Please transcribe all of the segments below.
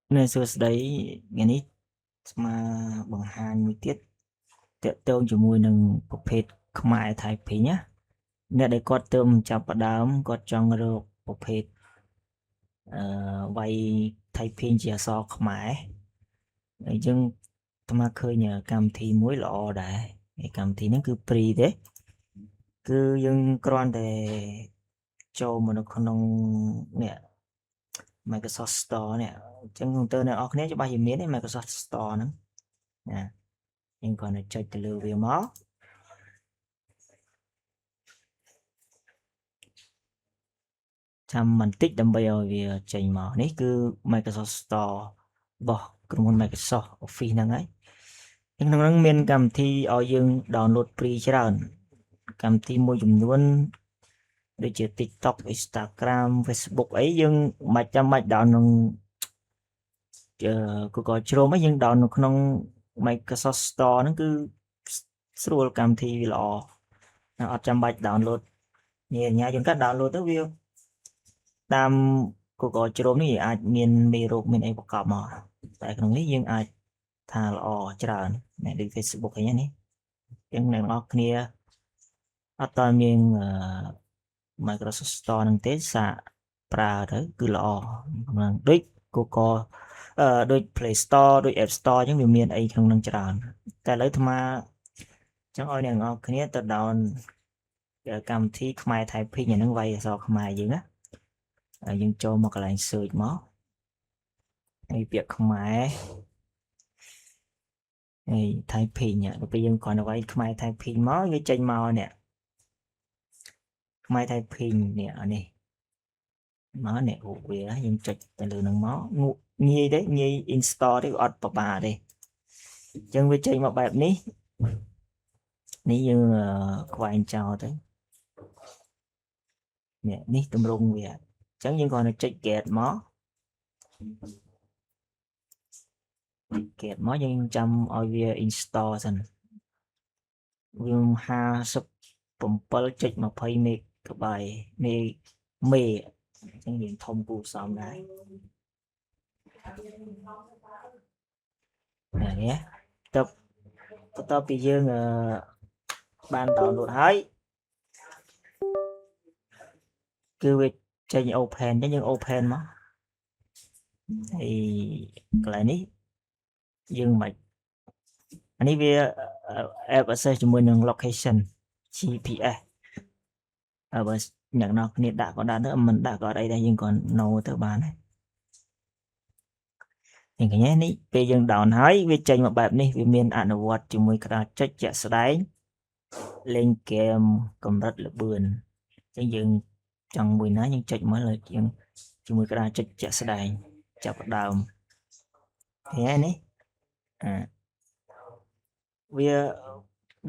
Nơi xưa đấy ngàyนี้มาបង្ហាញមួយទៀតតាក់ទងជាមួយនឹងប្រភេទខ្មែរថៃពីណាអ្នកដែលគាត់ទើបចាប់ផ្ដើមគាត់ចង់រកប្រភេទវាយថៃពីជាអក្សរខ្មែរអញ្ចឹងអាត្មាឃើញកម្មវិធីមួយល្អដែរកម្មវិធីហ្នឹងគឺ free ទេគឺយើងគ្រាន់តែចូលមកនៅក្នុងនេះ Microsoft Store នេះអញ្ចឹងទៅអ្នកនរគ្នាច្បាស់ជាមានទេ Microsoft Store ហ្នឹងណាយើងគ្រាន់តែចុចទៅលើវាមកចាំបន្តិចដើម្បីឲ្យវាចេញមកនេះគឺ Microsoft Store របស់ក្រុមហ៊ុន Microsoft Office ហ្នឹងហើយក្នុងហ្នឹងមានកម្មវិធីឲ្យយើង download free ច្រើនកម្មវិធីមួយចំនួនដូចជា TikTok Instagram Facebook អីយើងមិនចាំបាច់ down ក្នុងGoogle Chrome អីយើង down នៅក្នុង Microsoft Store ហ្នឹងគឺស្រួលកម្មវិធីវាល្អអត់ចាំបាច់ download នេះញ៉ាយើងកាត់ download ទៅវាតាម Google Chrome នេះអាចមានមេរោគមានអីប្រកបមកតែក្នុងនេះយើងអាចថាល្អច្រើនអ្នកដូច Facebook អីនេះអញ្ចឹងអ្នកនរគ្នាអត់តើមានMicrosoft Store ហ្នឹងទេសាកប្រើទៅគឺល្អដូច Google ដូច Play Store ដូច App Store អញ្ចឹងវាមានអីក្នុងហ្នឹងច្រើនតែឥឡូវអាត្មាចង់ឲ្យអ្នកនរគ្នាទៅ down កម្មវិធីខ្មែរ Typing អាហ្នឹងវាយអក្សរខ្មែរយើងណាយើងចូលមកកន្លែង search មកហើយពាក្យខ្មែរហើយ Typing ដល់ពេលយើងគ្រាន់តែវាយខ្មែរ Typing មកវាចេញមកនេះខ្មែរ Typing នេះអានេះមកនេះរូបវាយើងចុចទៅលើនឹងមកងាយទេងាយ install ទេអត់ពិបាកទេអញ្ចឹងវាចេញមកបែបនេះនេះយើងខ្វែងចោលទៅនេះទម្រង់វាអញ្ចឹងយើងគ្រាន់តែចុច get មកយើងចាំឲ្យវា install សិនវា57.20 មេអញ្ចឹងយើងធំគួរសមដែរនេះទៅបន្ទាប់ពីយើងបាន download ហើយគឺវាចេញ open អញ្ចឹងយើង open មកហើយកន្លែងនេះយើងមិនអានេះវា app access ជាមួយនឹង location GPS បើអ្នកនរគ្នាដាក់ក៏ដាក់ទៅមិនដាក់ក៏អត់អីដែរយើងក៏ no ទៅបានដែរយ៉ាងកញ្ញានេះពេលយើង down ហើយវាចេញមកបែបនេះវាមានអនុវត្តជាមួយក្តារចុចជាក់ស្ដែងលេងហ្គេមកម្រិតល្បឿនអញ្ចឹងយើងចង់មួយណាយើងចុចមើលយើងជាមួយក្តារចុចជាក់ស្ដែងចាប់ផ្ដើមនេះនេះវា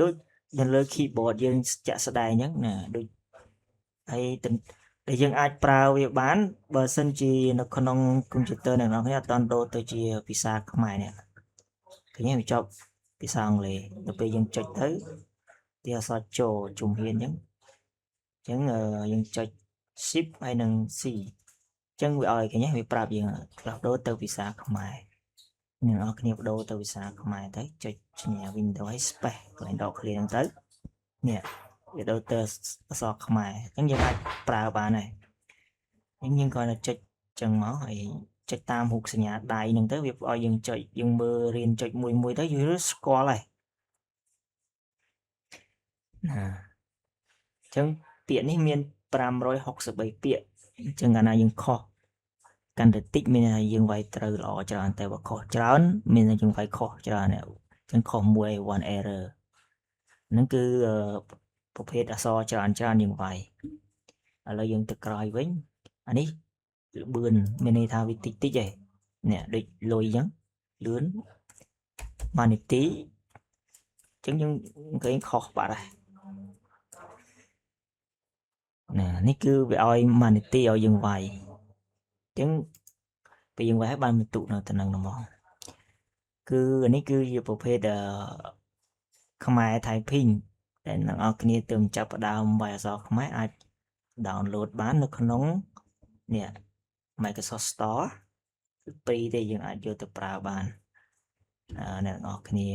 ដូចនៅលើ keyboard យើងចាក់ស្ដែងអញ្ចឹងណាដូចហើយដែលយើងអាចប្រើវាបានបើសិនជានៅក្នុង computer អ្នកនរគ្នាអត់តាន់ដូរទៅជាភាសាខ្មែរនេះឃើញវាចប់ភាសាអង់គ្លេសដល់ពេលយើងចុចទៅវាអក្សរចូលជំហានអញ្ចឹងយើងចុច shift ហើយនឹង C អញ្ចឹងវាឲ្យឃើញវាប្រាប់យើងផ្លាស់ប្ដូរទៅភាសាខ្មែរអ្នកនរគ្នាបដូរទៅភាសាខ្មែរទៅចុចសញ្ញា Windows ហើយ space កន្លែងដកឃ្លាហ្នឹងទៅនេះវាដូរទៅអក្សរខ្មែរអញ្ចឹងយើងអាចប្រើបានហើយយើងគ្រាន់តែចុចចឹងមកហើយចុចតាមរូបសញ្ញាដៃហ្នឹងទៅវាឲ្យយើងចុចយើងមើលរៀនចុចមួយទៅយើងស្គាល់ហើយណាអញ្ចឹងពាក្យនេះមាន563ពាក្យអញ្ចឹងកាលណាយើងខុសកាន់តែតិចមានថាយើងវាយត្រូវល្អច្រើនតែបើខុសច្រើនមានថាយើងវាយខុសច្រើនអញ្ចឹងខុសមួយ one error ហ្នឹងគឺប្រភេទអក្សរច្រើនយើងវាយឥឡូវយើងទៅក្រោយវិញអានេះល្បឿនមានន័យថាវាតិចឯងនេះដូចលុយអញ្ចឹងលឿន1នាទីអញ្ចឹងយើងគេខុសបាត់ហើយណានេះគឺវាឲ្យ1នាទីឲ្យយើងវាយអញ្ចឹងពេលយើងវាយបានបន្ទុកនៅទៅនឹងហ្មងគឺអានេះគឺជាប្រភេទខ្មែរ typing តែអ្នកនរគ្នាទើបចាប់ផ្ដើមវាយអក្សរខ្មែរអាច download បាននៅក្នុងនេះ Microsoft Store ពីរទេយើងអាចយកទៅប្រើបានអ្នកទាំងអស់គ្នា